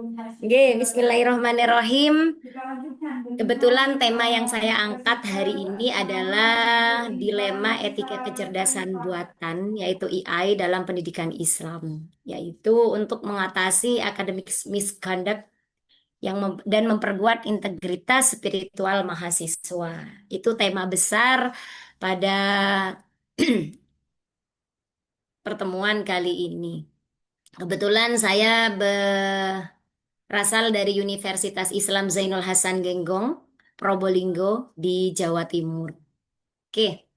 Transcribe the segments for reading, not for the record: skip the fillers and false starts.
Oke, Bismillahirrahmanirrahim. Kebetulan tema yang saya angkat hari ini adalah dilema etika kecerdasan buatan, yaitu AI dalam pendidikan Islam, yaitu untuk mengatasi academic misconduct dan memperkuat integritas spiritual mahasiswa. Itu tema besar pada pertemuan kali ini. Kebetulan saya berasal dari Universitas Islam Zainul Hasan Genggong, Probolinggo di Jawa Timur. Oke,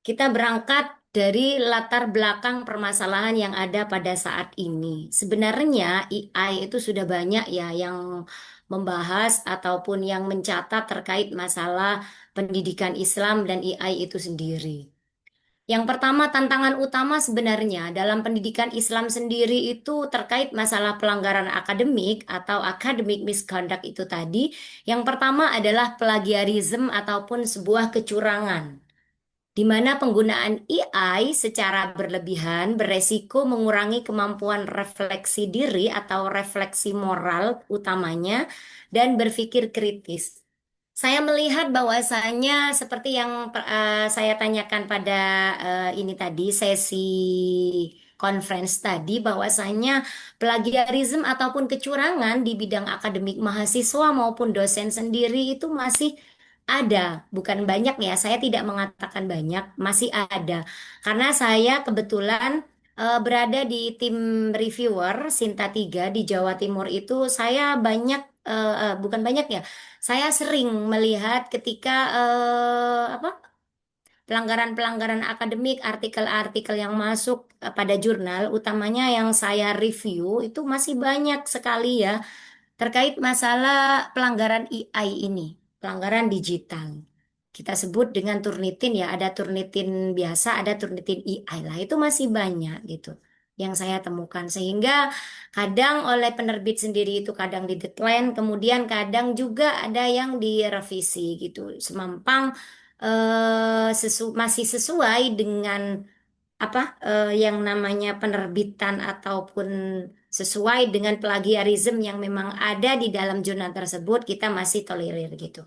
kita berangkat dari latar belakang permasalahan yang ada pada saat ini. Sebenarnya AI itu sudah banyak ya yang membahas ataupun yang mencatat terkait masalah pendidikan Islam dan AI itu sendiri. Yang pertama, tantangan utama sebenarnya dalam pendidikan Islam sendiri itu terkait masalah pelanggaran akademik atau academic misconduct itu tadi. Yang pertama adalah plagiarism ataupun sebuah kecurangan, di mana penggunaan AI secara berlebihan beresiko mengurangi kemampuan refleksi diri atau refleksi moral utamanya dan berpikir kritis. Saya melihat bahwasanya seperti yang saya tanyakan pada ini tadi sesi conference tadi bahwasanya plagiarisme ataupun kecurangan di bidang akademik mahasiswa maupun dosen sendiri itu masih ada, bukan banyak ya. Saya tidak mengatakan banyak, masih ada. Karena saya kebetulan berada di tim reviewer Sinta 3 di Jawa Timur itu saya banyak bukan banyak ya. Saya sering melihat ketika pelanggaran-pelanggaran akademik, artikel-artikel yang masuk pada jurnal, utamanya yang saya review itu masih banyak sekali ya terkait masalah pelanggaran AI ini, pelanggaran digital. Kita sebut dengan Turnitin ya, ada Turnitin biasa, ada Turnitin AI lah. Itu masih banyak gitu yang saya temukan. Sehingga kadang oleh penerbit sendiri itu kadang di deadline, kemudian kadang juga ada yang direvisi gitu. Semampang masih sesuai dengan yang namanya penerbitan ataupun sesuai dengan plagiarisme yang memang ada di dalam jurnal tersebut kita masih tolerir gitu.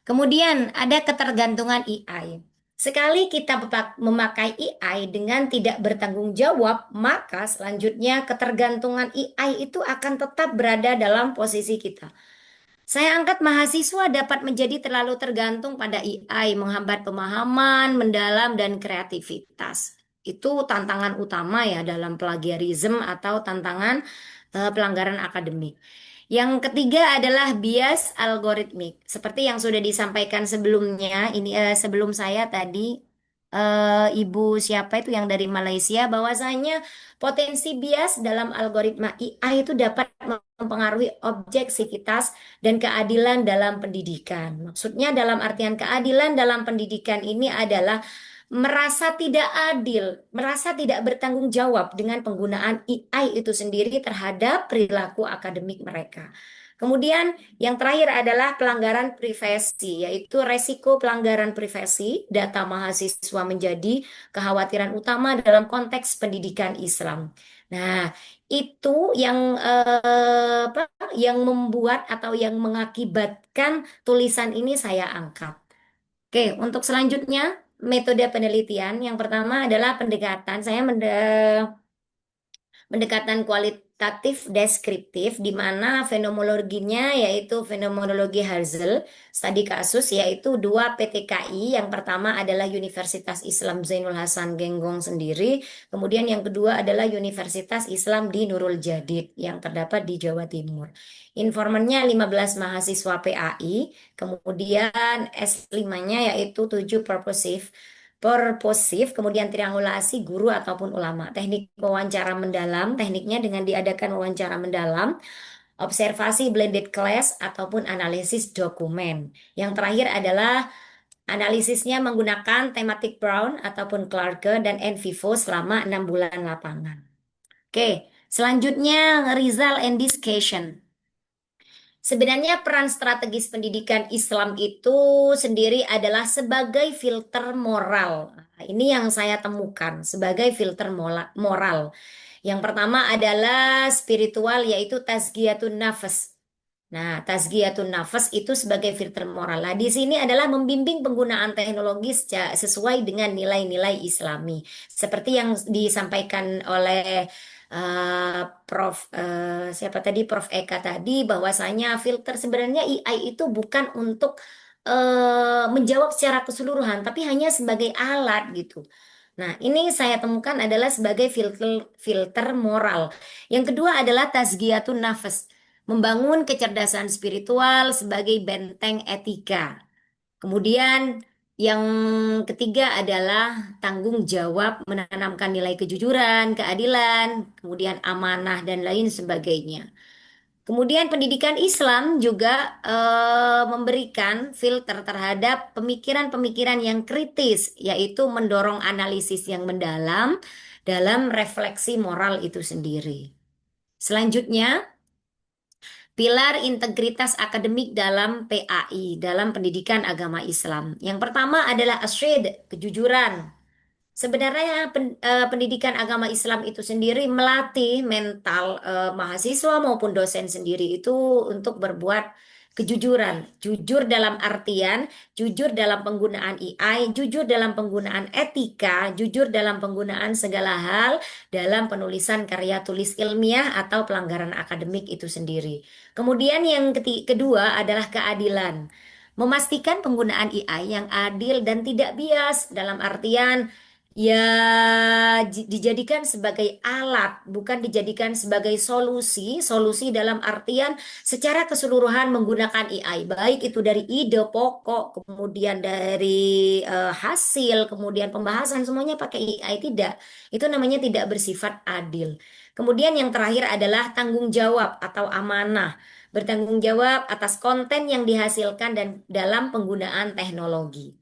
Kemudian ada ketergantungan AI. Sekali kita memakai AI dengan tidak bertanggung jawab, maka selanjutnya ketergantungan AI itu akan tetap berada dalam posisi kita. Saya angkat mahasiswa dapat menjadi terlalu tergantung pada AI, menghambat pemahaman, mendalam, dan kreativitas. Itu tantangan utama ya dalam plagiarisme atau tantangan pelanggaran akademik. Yang ketiga adalah bias algoritmik. Seperti yang sudah disampaikan sebelumnya, ini sebelum saya tadi, Ibu siapa itu yang dari Malaysia, bahwasanya potensi bias dalam algoritma AI itu dapat mempengaruhi objektivitas dan keadilan dalam pendidikan. Maksudnya dalam artian keadilan dalam pendidikan ini adalah merasa tidak adil, merasa tidak bertanggung jawab dengan penggunaan AI itu sendiri terhadap perilaku akademik mereka. Kemudian yang terakhir adalah pelanggaran privasi, yaitu resiko pelanggaran privasi data mahasiswa menjadi kekhawatiran utama dalam konteks pendidikan Islam. Nah, itu yang yang membuat atau yang mengakibatkan tulisan ini saya angkat. Oke, untuk selanjutnya metode penelitian yang pertama adalah pendekatan. Pendekatan kualitatif deskriptif di mana fenomenologinya yaitu fenomenologi Hazel, studi kasus yaitu dua PTKI. Yang pertama adalah Universitas Islam Zainul Hasan Genggong sendiri, kemudian yang kedua adalah Universitas Islam di Nurul Jadid yang terdapat di Jawa Timur. Informannya 15 mahasiswa PAI, kemudian S5-nya yaitu 7 purposif, kemudian triangulasi guru ataupun ulama. Teknik wawancara mendalam, tekniknya dengan diadakan wawancara mendalam, observasi blended class ataupun analisis dokumen. Yang terakhir adalah analisisnya menggunakan tematik Brown ataupun Clarke dan en vivo selama 6 bulan lapangan. Oke, selanjutnya Rizal and Discussion. Sebenarnya peran strategis pendidikan Islam itu sendiri adalah sebagai filter moral. Nah, ini yang saya temukan sebagai filter moral. Yang pertama adalah spiritual yaitu tazkiyatun nafas. Nah, tazkiyatun nafas itu sebagai filter moral. Nah, di sini adalah membimbing penggunaan teknologi sesuai dengan nilai-nilai Islami. Seperti yang disampaikan oleh Prof siapa tadi Prof Eka tadi bahwasanya filter sebenarnya AI itu bukan untuk menjawab secara keseluruhan, tapi hanya sebagai alat gitu. Nah, ini saya temukan adalah sebagai filter moral. Yang kedua adalah tazkiyatun nafas, membangun kecerdasan spiritual sebagai benteng etika. Kemudian yang ketiga adalah tanggung jawab menanamkan nilai kejujuran, keadilan, kemudian amanah dan lain sebagainya. Kemudian pendidikan Islam juga memberikan filter terhadap pemikiran-pemikiran yang kritis, yaitu mendorong analisis yang mendalam dalam refleksi moral itu sendiri. Selanjutnya, pilar integritas akademik dalam PAI, dalam pendidikan agama Islam. Yang pertama adalah asyid, kejujuran. Sebenarnya pendidikan agama Islam itu sendiri melatih mental mahasiswa maupun dosen sendiri itu untuk berbuat kejujuran. Jujur dalam artian, jujur dalam penggunaan AI, jujur dalam penggunaan etika, jujur dalam penggunaan segala hal dalam penulisan karya tulis ilmiah atau pelanggaran akademik itu sendiri. Kemudian yang kedua adalah keadilan. Memastikan penggunaan AI yang adil dan tidak bias dalam artian ya, dijadikan sebagai alat, bukan dijadikan sebagai solusi. Solusi dalam artian secara keseluruhan menggunakan AI, baik itu dari ide pokok, kemudian dari hasil, kemudian pembahasan semuanya pakai AI tidak. Itu namanya tidak bersifat adil. Kemudian yang terakhir adalah tanggung jawab atau amanah. Bertanggung jawab atas konten yang dihasilkan dan dalam penggunaan teknologi.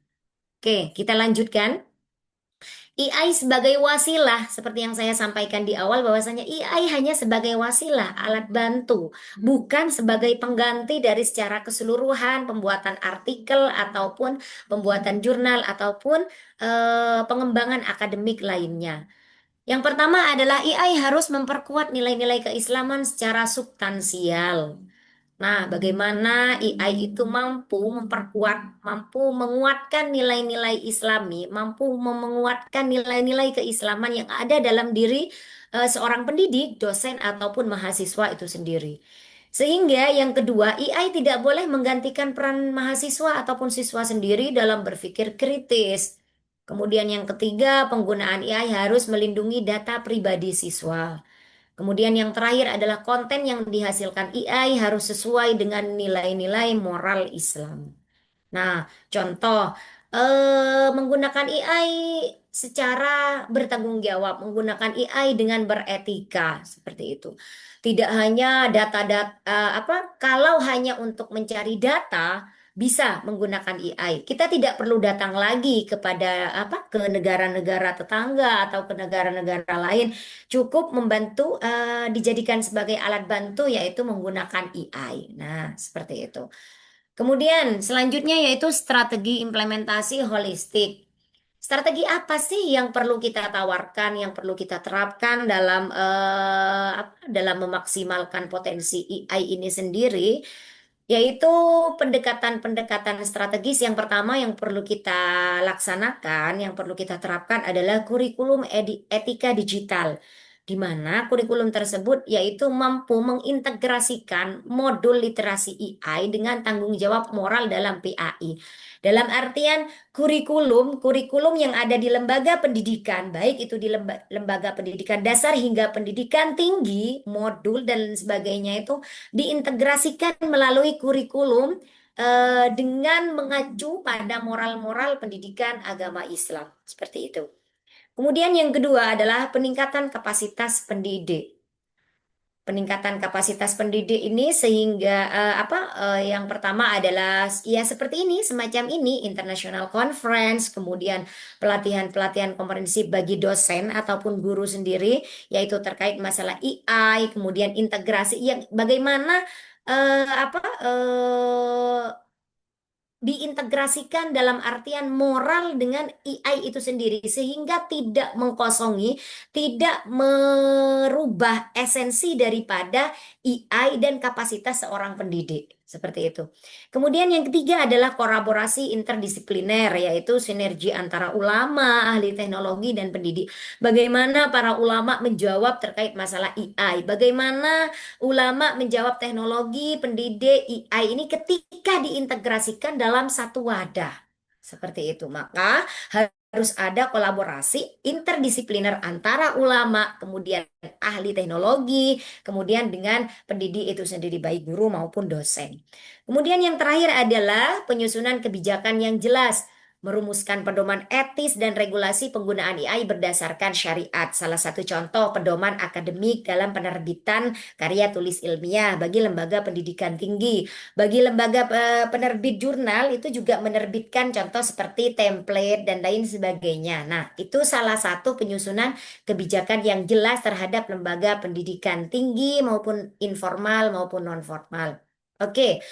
Oke, kita lanjutkan. AI sebagai wasilah, seperti yang saya sampaikan di awal bahwasanya AI hanya sebagai wasilah, alat bantu, bukan sebagai pengganti dari secara keseluruhan pembuatan artikel ataupun pembuatan jurnal ataupun pengembangan akademik lainnya. Yang pertama adalah AI harus memperkuat nilai-nilai keislaman secara substansial. Nah, bagaimana AI itu mampu memperkuat, mampu menguatkan nilai-nilai Islami, mampu menguatkan nilai-nilai keislaman yang ada dalam diri seorang pendidik, dosen ataupun mahasiswa itu sendiri. Sehingga yang kedua, AI tidak boleh menggantikan peran mahasiswa ataupun siswa sendiri dalam berpikir kritis. Kemudian yang ketiga, penggunaan AI harus melindungi data pribadi siswa. Kemudian yang terakhir adalah konten yang dihasilkan AI harus sesuai dengan nilai-nilai moral Islam. Nah, contoh menggunakan AI secara bertanggung jawab, menggunakan AI dengan beretika seperti itu. Tidak hanya data-data kalau hanya untuk mencari data bisa menggunakan AI. Kita tidak perlu datang lagi kepada ke negara-negara tetangga atau ke negara-negara lain. Cukup membantu dijadikan sebagai alat bantu yaitu menggunakan AI. Nah, seperti itu. Kemudian selanjutnya yaitu strategi implementasi holistik. Strategi apa sih yang perlu kita tawarkan, yang perlu kita terapkan dalam dalam memaksimalkan potensi AI ini sendiri? Yaitu pendekatan-pendekatan strategis yang pertama yang perlu kita laksanakan, yang perlu kita terapkan adalah kurikulum etika digital, di mana kurikulum tersebut yaitu mampu mengintegrasikan modul literasi AI dengan tanggung jawab moral dalam PAI. Dalam artian kurikulum yang ada di lembaga pendidikan, baik itu di lembaga pendidikan dasar hingga pendidikan tinggi, modul dan sebagainya itu diintegrasikan melalui kurikulum dengan mengacu pada moral-moral pendidikan agama Islam. Seperti itu. Kemudian yang kedua adalah peningkatan kapasitas pendidik. Peningkatan kapasitas pendidik ini sehingga yang pertama adalah ya seperti ini, semacam ini, international conference, kemudian pelatihan-pelatihan komprehensif bagi dosen ataupun guru sendiri, yaitu terkait masalah AI, kemudian integrasi yang bagaimana diintegrasikan dalam artian moral dengan AI itu sendiri sehingga tidak mengkosongi, tidak merubah esensi daripada AI dan kapasitas seorang pendidik. Seperti itu. Kemudian yang ketiga adalah kolaborasi interdisipliner, yaitu sinergi antara ulama, ahli teknologi, dan pendidik. Bagaimana para ulama menjawab terkait masalah AI? Bagaimana ulama menjawab teknologi, pendidik, AI ini ketika diintegrasikan dalam satu wadah. Seperti itu. Maka harus ada kolaborasi interdisipliner antara ulama, kemudian ahli teknologi, kemudian dengan pendidik itu sendiri, baik guru maupun dosen. Kemudian yang terakhir adalah penyusunan kebijakan yang jelas, merumuskan pedoman etis dan regulasi penggunaan AI berdasarkan syariat. Salah satu contoh pedoman akademik dalam penerbitan karya tulis ilmiah bagi lembaga pendidikan tinggi. Bagi lembaga penerbit jurnal itu juga menerbitkan contoh seperti template dan lain sebagainya. Nah, itu salah satu penyusunan kebijakan yang jelas terhadap lembaga pendidikan tinggi maupun informal maupun non formal. Oke.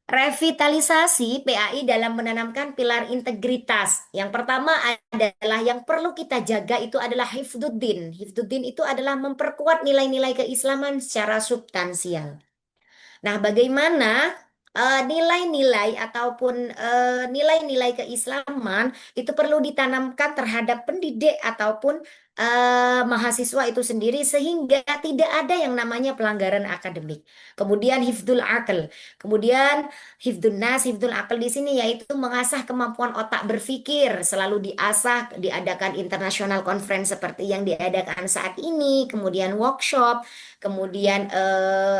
Revitalisasi PAI dalam menanamkan pilar integritas. Yang pertama adalah yang perlu kita jaga itu adalah hifdzuddin. Hifdzuddin itu adalah memperkuat nilai-nilai keislaman secara substansial. Nah, bagaimana nilai-nilai ataupun nilai-nilai keislaman itu perlu ditanamkan terhadap pendidik ataupun mahasiswa itu sendiri sehingga tidak ada yang namanya pelanggaran akademik. Kemudian hifdzul akal, kemudian hifdzun nas, hifdzul akal di sini yaitu mengasah kemampuan otak berpikir, selalu diasah, diadakan international conference seperti yang diadakan saat ini, kemudian workshop. Kemudian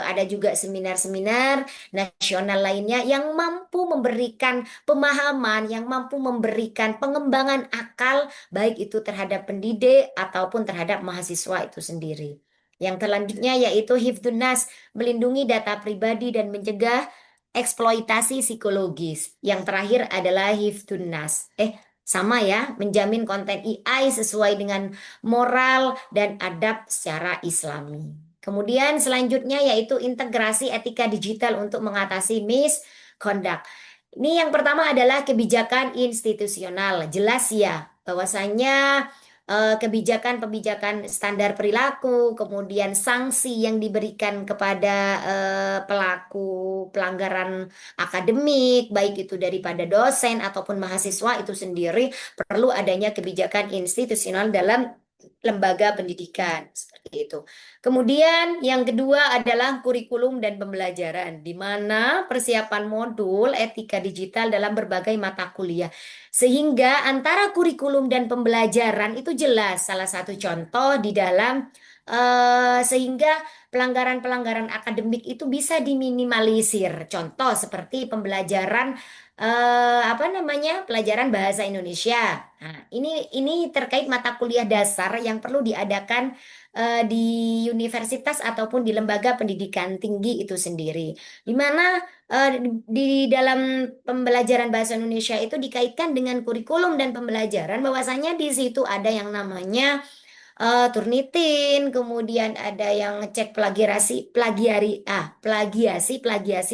ada juga seminar-seminar nasional lainnya yang mampu memberikan pemahaman, yang mampu memberikan pengembangan akal, baik itu terhadap pendidik ataupun terhadap mahasiswa itu sendiri. Yang selanjutnya yaitu Hifdun Nas, melindungi data pribadi dan mencegah eksploitasi psikologis. Yang terakhir adalah Hifdun Nas. Sama ya, menjamin konten AI sesuai dengan moral dan adab secara Islami. Kemudian selanjutnya yaitu integrasi etika digital untuk mengatasi misconduct. Ini yang pertama adalah kebijakan institusional. Jelas ya bahwasanya kebijakan-kebijakan standar perilaku, kemudian sanksi yang diberikan kepada pelaku pelanggaran akademik, baik itu daripada dosen ataupun mahasiswa itu sendiri, perlu adanya kebijakan institusional dalam lembaga pendidikan seperti itu. Kemudian yang kedua adalah kurikulum dan pembelajaran, di mana persiapan modul etika digital dalam berbagai mata kuliah. Sehingga antara kurikulum dan pembelajaran itu jelas salah satu contoh di dalam sehingga pelanggaran-pelanggaran akademik itu bisa diminimalisir. Contoh seperti pembelajaran apa namanya pelajaran bahasa Indonesia. Nah, ini terkait mata kuliah dasar yang perlu diadakan di universitas ataupun di lembaga pendidikan tinggi itu sendiri. Di mana di dalam pembelajaran bahasa Indonesia itu dikaitkan dengan kurikulum dan pembelajaran bahwasanya di situ ada yang namanya Turnitin, kemudian ada yang ngecek plagiasi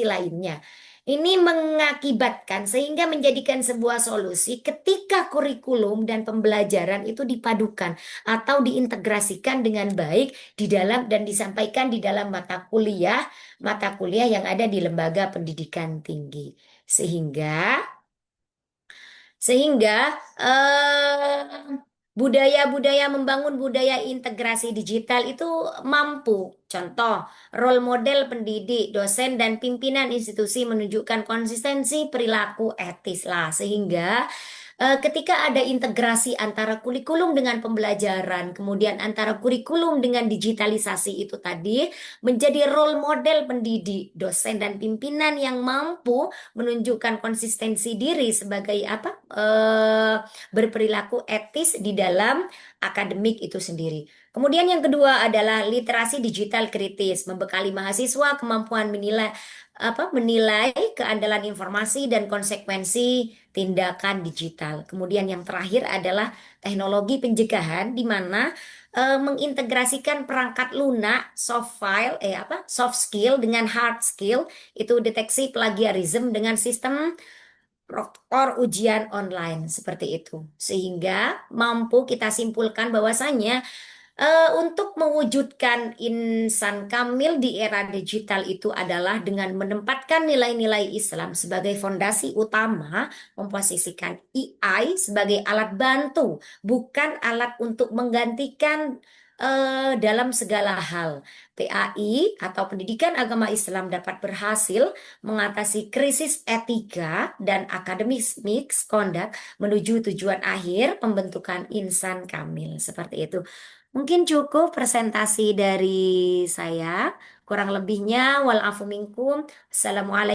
lainnya. Ini mengakibatkan sehingga menjadikan sebuah solusi ketika kurikulum dan pembelajaran itu dipadukan atau diintegrasikan dengan baik di dalam dan disampaikan di dalam mata kuliah yang ada di lembaga pendidikan tinggi. Sehingga budaya-budaya membangun budaya integrasi digital itu mampu. Contoh, role model pendidik, dosen, dan pimpinan institusi menunjukkan konsistensi perilaku etis lah. Sehingga ketika ada integrasi antara kurikulum dengan pembelajaran, kemudian antara kurikulum dengan digitalisasi itu tadi, menjadi role model pendidik, dosen, dan pimpinan yang mampu menunjukkan konsistensi diri sebagai berperilaku etis di dalam akademik itu sendiri. Kemudian yang kedua adalah literasi digital kritis, membekali mahasiswa kemampuan menilai keandalan informasi dan konsekuensi tindakan digital. Kemudian yang terakhir adalah teknologi pencegahan di mana mengintegrasikan perangkat lunak, soft skill dengan hard skill, itu deteksi plagiarisme dengan sistem proktor ujian online seperti itu. Sehingga mampu kita simpulkan bahwasanya untuk mewujudkan insan kamil di era digital itu adalah dengan menempatkan nilai-nilai Islam sebagai fondasi utama, memposisikan AI sebagai alat bantu, bukan alat untuk menggantikan dalam segala hal. PAI atau Pendidikan Agama Islam dapat berhasil mengatasi krisis etika dan akademis mixed conduct menuju tujuan akhir pembentukan insan kamil. Seperti itu. Mungkin cukup presentasi dari saya. Kurang lebihnya, wal afu minkum. Assalamualaikum.